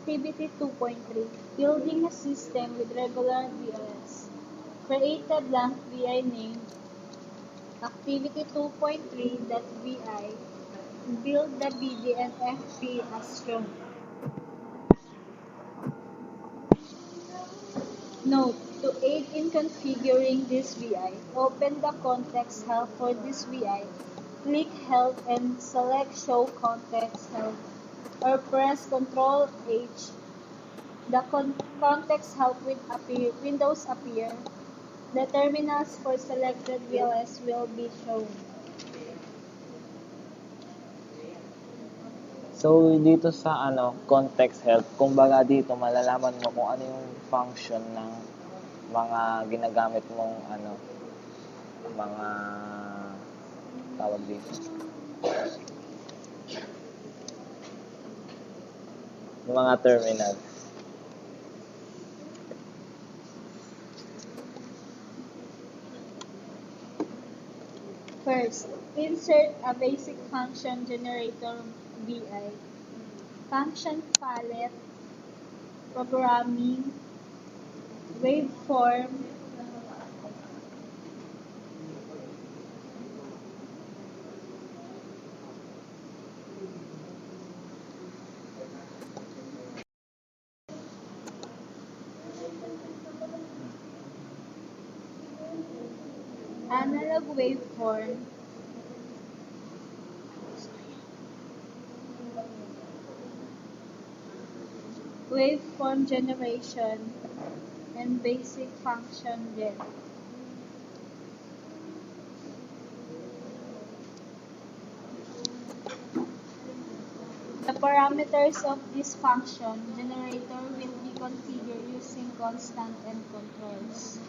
Activity 2.3, Building a System with Regular VLS. Create a blank VI named Activity 2.3.VI. Build the BDNFP as shown. Note: to aid in configuring this VI, open the context help for this VI, click Help and select Show Context Help, or press Ctrl-H. The context help windows appear. The terminals for selected VLS will be shown. So, dito sa context help, kumbaga dito malalaman mo kung ano yung function ng mga ginagamit mong mga tawag dito. Yung mga terminal. First, insert a basic function generator VI. Function palette, programming, waveform, analog waveform, waveform generation, and basic function gen. The parameters of this function generator will be configured using constant and controls.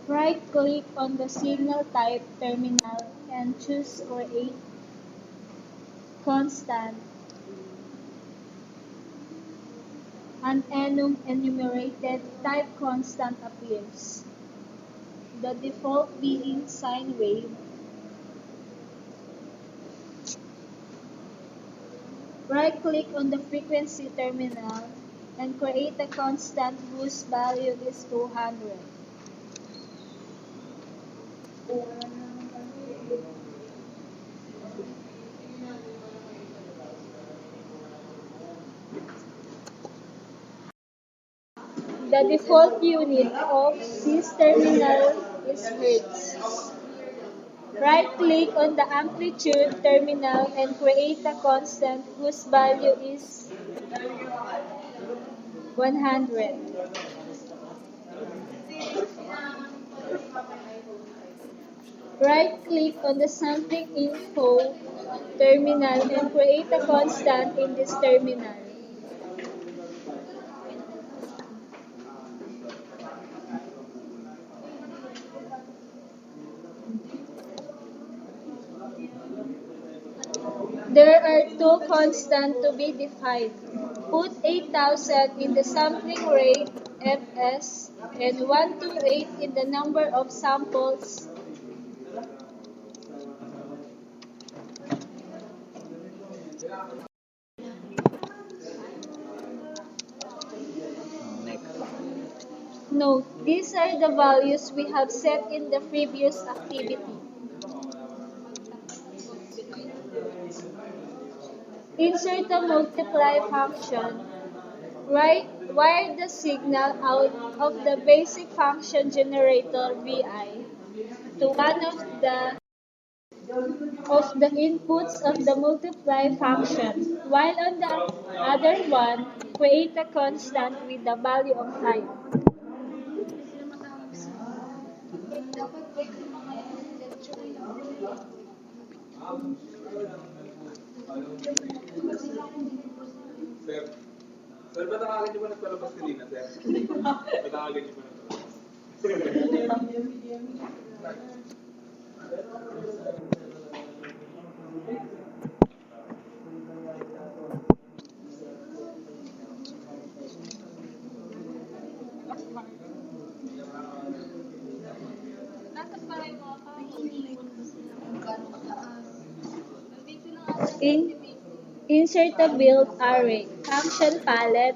Right-click on the signal type terminal and choose Create Constant. An enumerated type constant appears, the default being sine wave. Right-click on the frequency terminal and create a constant whose value is 200. The default unit of this terminal is Hertz. Right-click on the amplitude terminal and create a constant whose value is 100. Right-click on the sampling info terminal and create a constant in this terminal. There are two constants to be defined. Put 8,000 in the sampling rate, Fs, and 128 in the number of samples, Next. Note: these are the values we have set in the previous activity. Insert a multiply function. Wire the signal out of the basic function generator VI to one of the inputs of the multiply function, while on the other one, create a constant with the value of 5. Sir, ba't ang akin nyo ba nagpalabas kanina, sir? Ba't ang akin nyo ba nagpalabas? Nasa pa rin mga In, insert a build array, function palette,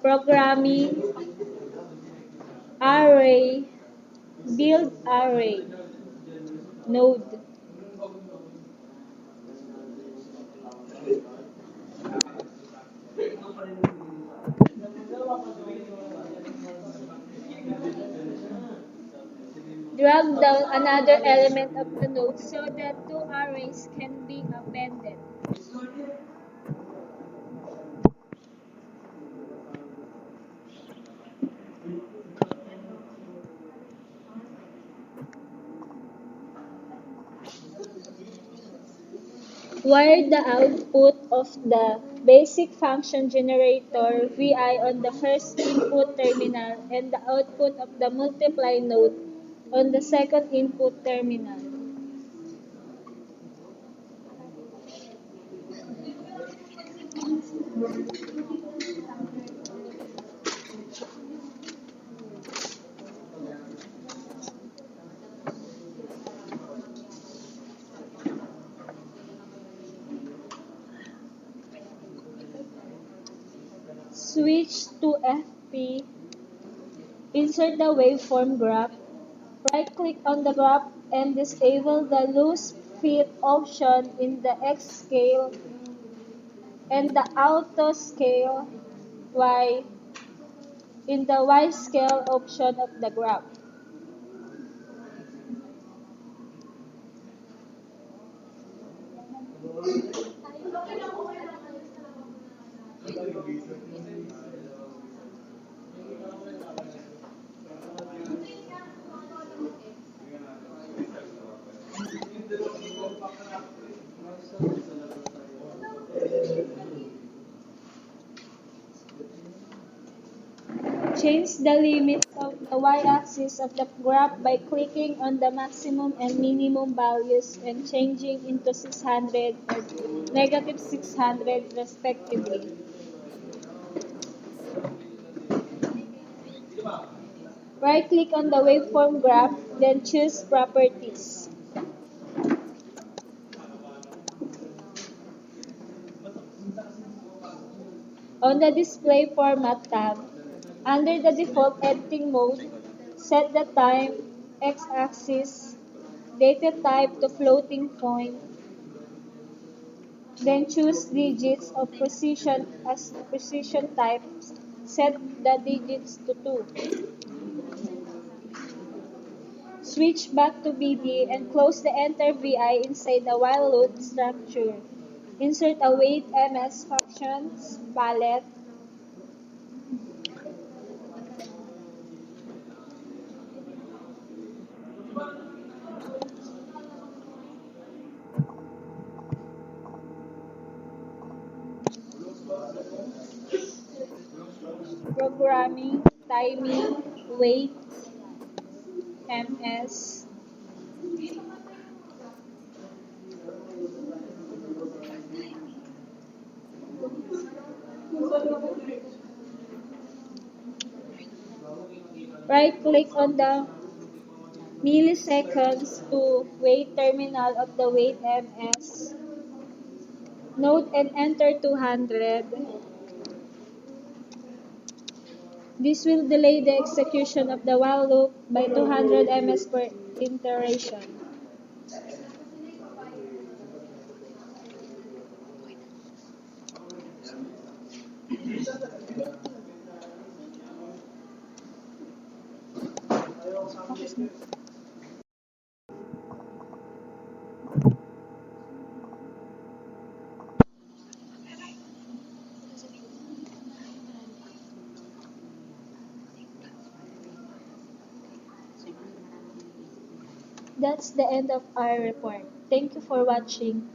programming, array, build array, node. Drag down another element of the node so that two arrays can be appended. Wire the output of the basic function generator Vi on the first input terminal and the output of the multiply node on the second input terminal. Switch to FP. Insert the waveform graph. Right-click on the graph and disable the loose fit option in the X scale and the auto scale Y in the Y scale option of the graph. Change the limits of the y-axis of the graph by clicking on the maximum and minimum values and changing into 600 or negative 600 respectively. Right-click on the waveform graph, then choose Properties. On the Display Format tab, under the default editing mode, set the time, x-axis, data type to floating point, then choose digits of precision as the precision type, set the digits to 2. Switch back to BD and close the enter VI inside the while loop structure. Insert a wait MS functions palette. Programming, timing, wait, MS. Right-click on the milliseconds to wait terminal of the wait MS. Note and enter 200. This will delay the execution of the while loop by 200 ms per iteration. That's the end of our report. Thank you for watching.